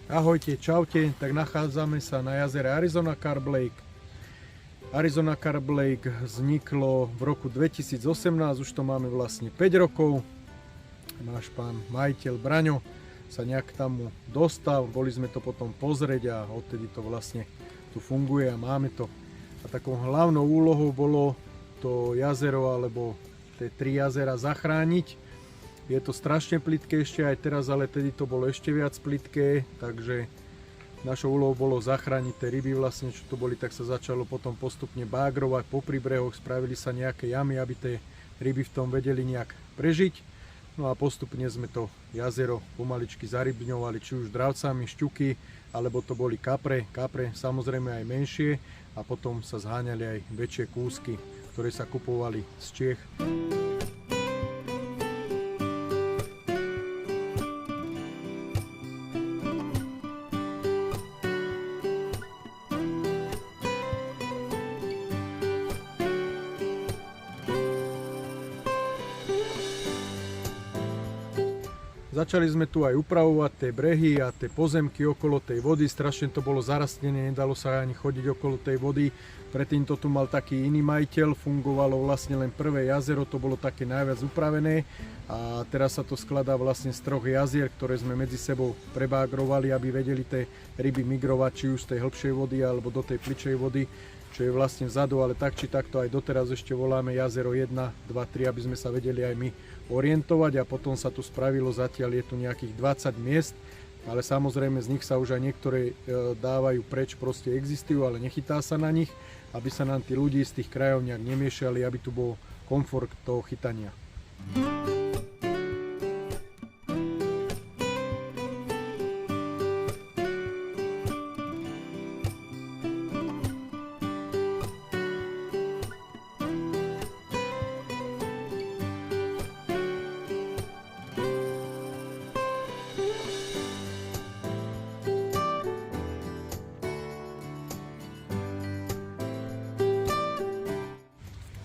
Ahojte, čaute, tak nachádzame sa na jazere Arizona Carb Lake. Arizona Carb Lake vzniklo v roku 2018, už to máme vlastne 5 rokov. Náš pán majiteľ Braňo sa nejak tam dostal, boli sme to potom pozrieť a odtedy to vlastne tu funguje a máme to. A takou hlavnou úlohou bolo to jazero alebo tie 3 jazera zachrániť. Je to strašne plitké ešte aj teraz, ale tedy to bolo ešte viac plitké, takže našou úlohou bolo zachrániť tie ryby vlastne, čo to boli, tak sa začalo potom postupne bágrovať po príbrehoch, spravili sa nejaké jamy, aby tie ryby v tom vedeli nejak prežiť. No a postupne sme to jazero pomaličky zarybňovali, či už dravcami, šťuky, alebo to boli kapre samozrejme aj menšie a potom sa zháňali aj väčšie kúsky, ktoré sa kupovali z Čiech. Začali sme tu aj upravovať tie brehy a tie pozemky okolo tej vody, strašne to bolo zarastnené, nedalo sa ani chodiť okolo tej vody. Predtým to tu mal taký iný majiteľ, fungovalo vlastne len prvé jazero, to bolo také najviac upravené a teraz sa to skladá vlastne z 3 jazier, ktoré sme medzi sebou prebágrovali, aby vedeli tie ryby migrovať či už z tej hĺbšej vody alebo do tej pličej vody, čo je vlastne vzadu, ale tak či takto aj doteraz ešte voláme jazero 1, 2, 3, aby sme sa vedeli aj my orientovať a potom sa tu spravilo, zatiaľ je tu nejakých 20 miest, ale samozrejme z nich sa už aj niektoré dávajú preč, proste existujú, ale nechytá sa na nich, aby sa nám tí ľudí z tých krajov nejak nemiešali, aby tu bol komfort toho chytania.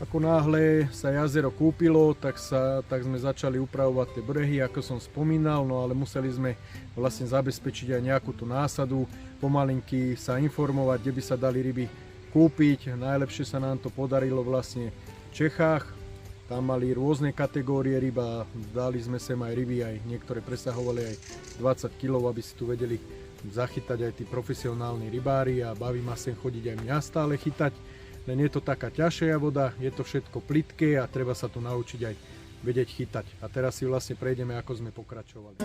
Ako náhle sa jazero kúpilo, tak sme začali upravovať tie brehy, ako som spomínal, no ale museli sme vlastne zabezpečiť aj nejakú tú násadu, pomalinky sa informovať, kde by sa dali ryby kúpiť. Najlepšie sa nám to podarilo vlastne v Čechách, tam mali rôzne kategórie ryb a dali sme sem aj ryby, aj niektoré presahovali aj 20 kg, aby si tu vedeli zachytať aj tí profesionálni rybári a baví ma sem chodiť aj mňa stále chytať. Len je to taká ťažšia voda, je to všetko plitké a treba sa tu naučiť aj vedieť chytať. A teraz si vlastne prejdeme, ako sme pokračovali.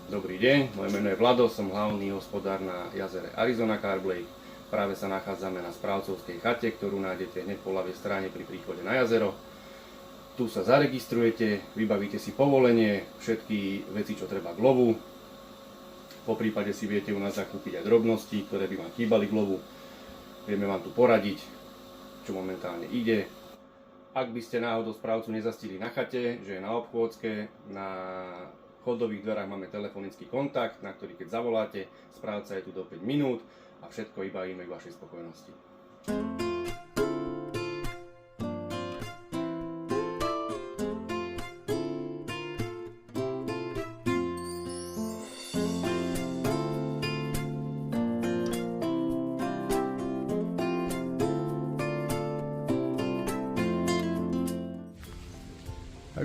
Dobrý deň, moje meno je Vlado, som hlavný hospodár na jazere Arizona Carb Lake. Práve sa nachádzame na správcovskej chate, ktorú nájdete hneď po ľavej strane pri príchode na jazero. Tu sa zaregistrujete, vybavíte si povolenie, všetky veci, čo treba k lovu. Po prípade si viete u nás zakúpiť aj drobnosti, ktoré by vám chýbali k lovu. Vieme vám tu poradiť, čo momentálne ide. Ak by ste náhodou správcu nezastihli na chate, že je na obchôdzke, na vchodových dverách máme telefonický kontakt, na ktorý keď zavoláte, správca je tu do 5 minút a všetko iba k vašej spokojnosti.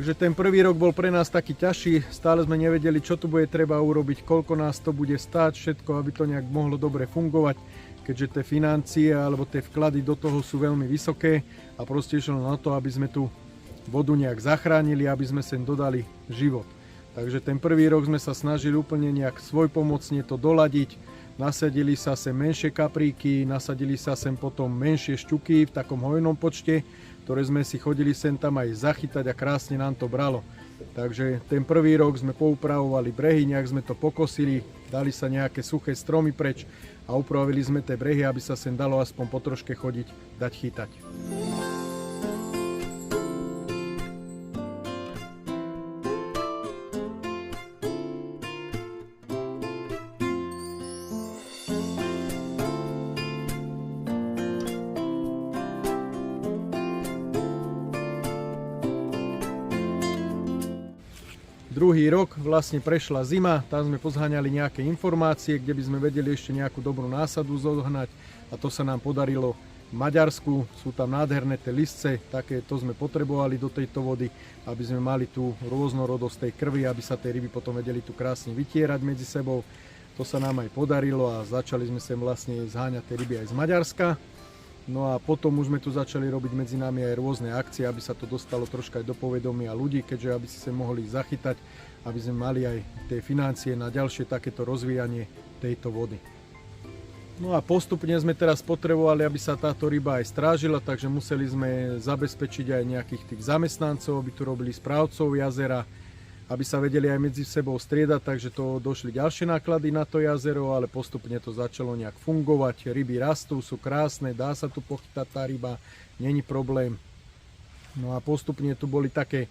Takže ten prvý rok bol pre nás taký ťažší, stále sme nevedeli, čo tu bude treba urobiť, koľko nás to bude stáť, všetko, aby to nejak mohlo dobre fungovať, keďže tie financie alebo tie vklady do toho sú veľmi vysoké a proste išlo na to, aby sme tu vodu nejak zachránili, aby sme sem dodali život. Takže ten prvý rok sme sa snažili úplne nejak svojpomocne to doladiť, nasadili sa sem menšie kapríky, nasadili sa sem potom menšie šťuky v takom hojnom počte, ktoré sme si chodili sem tam aj zachytať a krásne nám to bralo. Takže ten prvý rok sme poupravovali brehy, nejak sme to pokosili, dali sa nejaké suché stromy preč a upravili sme tie brehy, aby sa sem dalo aspoň po troške chodiť, dať chytať. Druhý rok vlastne prešla zima, tam sme pozháňali nejaké informácie, kde by sme vedeli ešte nejakú dobrú násadu zohnať a to sa nám podarilo v Maďarsku. Sú tam nádherné tie listce, také to sme potrebovali do tejto vody, aby sme mali tú rôznorodosť tej krvi, aby sa tie ryby potom vedeli tu krásne vytierať medzi sebou. To sa nám aj podarilo a začali sme sem vlastne zháňať tie ryby aj z Maďarska. No a potom už sme tu začali robiť medzi nami aj rôzne akcie, aby sa to dostalo troška aj do povedomia ľudí, keďže aby si sa mohli zachytať, aby sme mali aj tie financie na ďalšie takéto rozvíjanie tejto vody. No a postupne sme teraz potrebovali, aby sa táto ryba aj strážila, takže museli sme zabezpečiť aj nejakých tých zamestnancov, aby tu robili správcov jazera, aby sa vedeli aj medzi sebou striedať, takže to došli ďalšie náklady na to jazero, ale postupne to začalo nejak fungovať. Ryby rastú, sú krásne, dá sa tu pochytať tá ryba, není problém. No a postupne tu boli také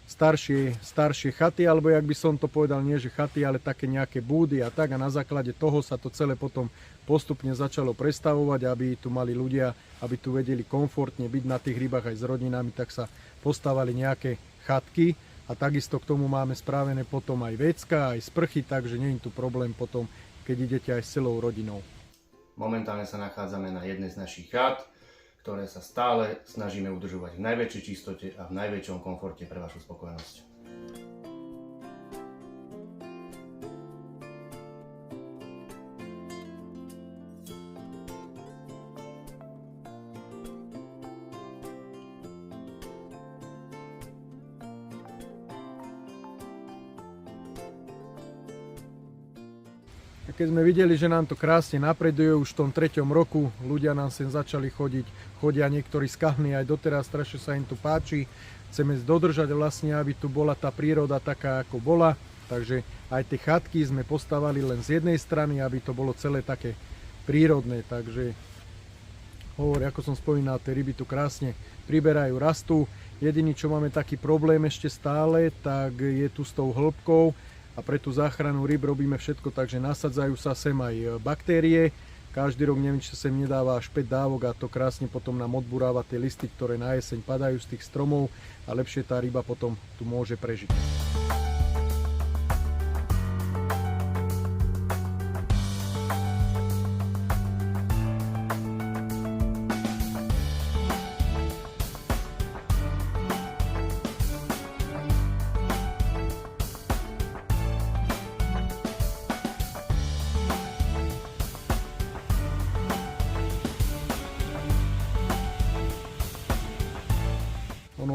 staršie chaty, alebo jak by som to povedal, nie že chaty, ale také nejaké búdy a tak. A na základe toho sa to celé potom postupne začalo prestavovať, aby tu mali ľudia, aby tu vedeli komfortne byť na tých rybách aj s rodinami, tak sa postavali nejaké chatky. A takisto k tomu máme spravené potom aj vecka, aj sprchy, takže nie je tu problém potom, keď idete aj s celou rodinou. Momentálne sa nachádzame na jednej z našich chát, ktoré sa stále snažíme udržovať v najväčšej čistote a v najväčšom komforte pre vašu spokojnosť. A keď sme videli, že nám to krásne napreduje, už v tom 3. roku ľudia nám sem začali chodiť, chodia niektorí z Kahny aj doteraz, strašne sa im tu páči. Chceme dodržať vlastne, aby tu bola tá príroda taká, ako bola. Takže aj tie chatky sme postavali len z jednej strany, aby to bolo celé také prírodné. Takže ako som spomínal, tie ryby tu krásne priberajú, rastú. Jediný, čo máme taký problém ešte stále, tak je tu s tou hĺbkou. A pre tú záchranu ryb robíme všetko, takže nasadzajú sa sem aj baktérie. Každý rok neviem, či sa sem nedáva až 5 dávok a to krásne potom nám odburáva tie listy, ktoré na jeseň padajú z tých stromov a lepšie tá ryba potom tu môže prežiť.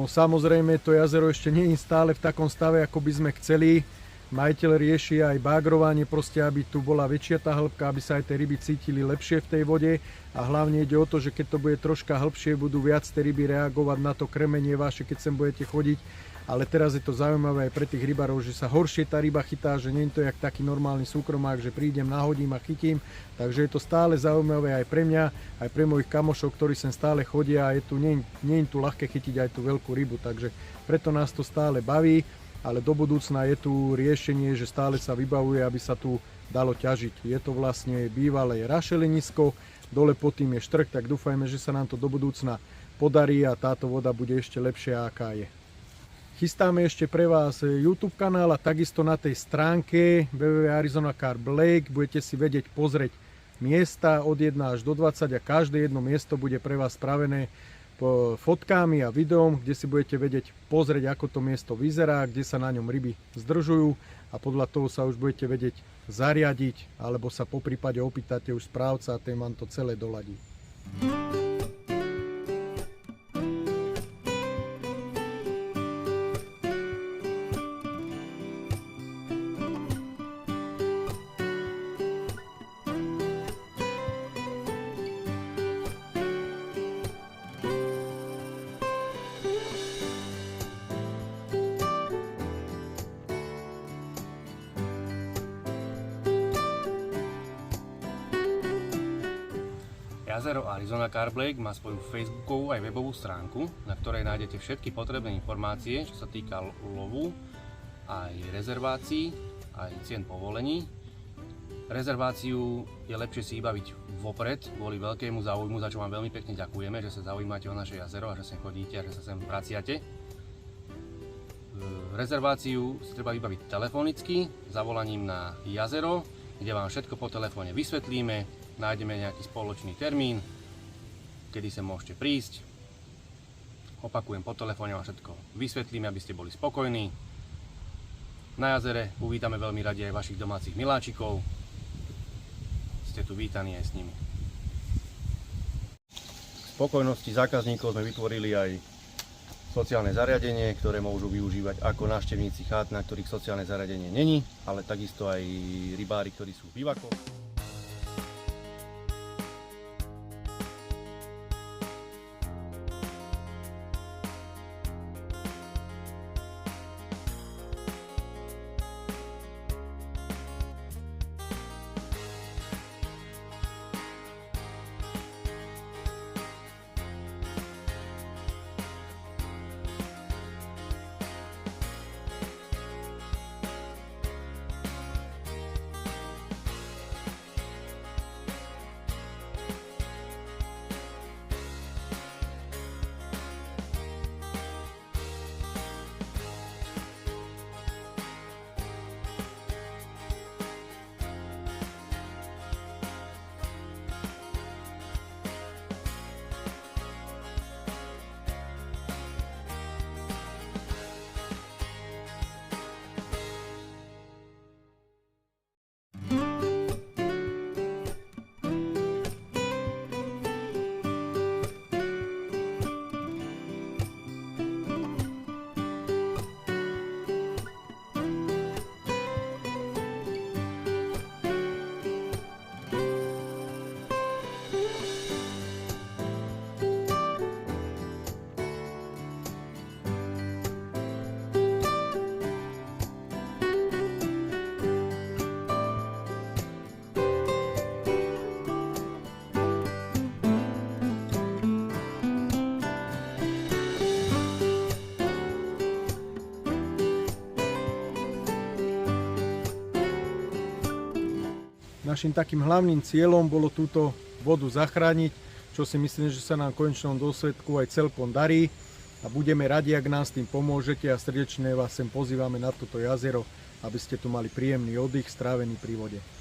Samozrejme, to jazero ešte nie je stále v takom stave, ako by sme chceli. Majiteľ rieši aj bágrovanie, proste aby tu bola väčšia tá hĺbka, aby sa aj tie ryby cítili lepšie v tej vode. A hlavne ide o to, že keď to bude troška hĺbšie, budú viac tie ryby reagovať na to krmenie vaše, keď sem budete chodiť. Ale teraz je to zaujímavé aj pre tých rybárov, že sa horšie tá ryba chytá, že nie je to jak taký normálny súkromák, že prídem, nahodím a chytím. Takže je to stále zaujímavé aj pre mňa, aj pre mojich kamošov, ktorí sem stále chodia a nie je tu ľahké chytiť aj tú veľkú rybu. Takže preto nás to stále baví, ale do budúcna je tu riešenie, že stále sa vybavuje, aby sa tu dalo ťažiť. Je to vlastne bývalé rašelinisko, dole pod tým je štrk, tak dúfajme, že sa nám to do budúcna podarí a táto voda bude ešte lepšia, aká je. Chystáme ešte pre vás YouTube kanál a takisto na tej stránke www.arizonacarblake budete si vedieť pozrieť miesta od 1 až do 20 a každé jedno miesto bude pre vás spravené fotkami a videom, kde si budete vedieť pozrieť, ako to miesto vyzerá, kde sa na ňom ryby zdržujú a podľa toho sa už budete vedieť zariadiť, alebo sa poprípade opýtate už správca a ten vám to celé doladí. Jazero Arizona Carp Lake má svoju facebookovú aj webovú stránku, na ktorej nájdete všetky potrebné informácie, čo sa týka lovu, aj rezervácií, aj cien povolení. Rezerváciu je lepšie si baviť vopred, kvôli veľkému záujmu, za čo vám veľmi pekne ďakujeme, že sa zaujímate o naše jazero a že sem chodíte a že sa sem vraciate. Rezerváciu si treba vybaviť telefonicky, zavolaním na jazero, kde vám všetko po telefóne vysvetlíme, nájdeme nejaký spoločný termín, kedy sem môžete prísť. Opakujem, po telefóne vám všetko vysvetlíme, aby ste boli spokojní. Na jazere uvítame veľmi radi aj vašich domácich miláčikov. Ste tu vítaní aj s nimi. K spokojnosti zákazníkov sme vytvorili aj sociálne zariadenie, ktoré môžu využívať ako návštevníci chát, na ktorých sociálne zariadenie není, ale takisto aj rybári, ktorí sú v bivakoch. Našim takým hlavným cieľom bolo túto vodu zachrániť, čo si myslím, že sa nám v konečnom dôsledku aj celkom darí a budeme radi, ak nám s tým pomôžete a srdečne vás sem pozývame na toto jazero, aby ste tu mali príjemný oddych strávený pri vode.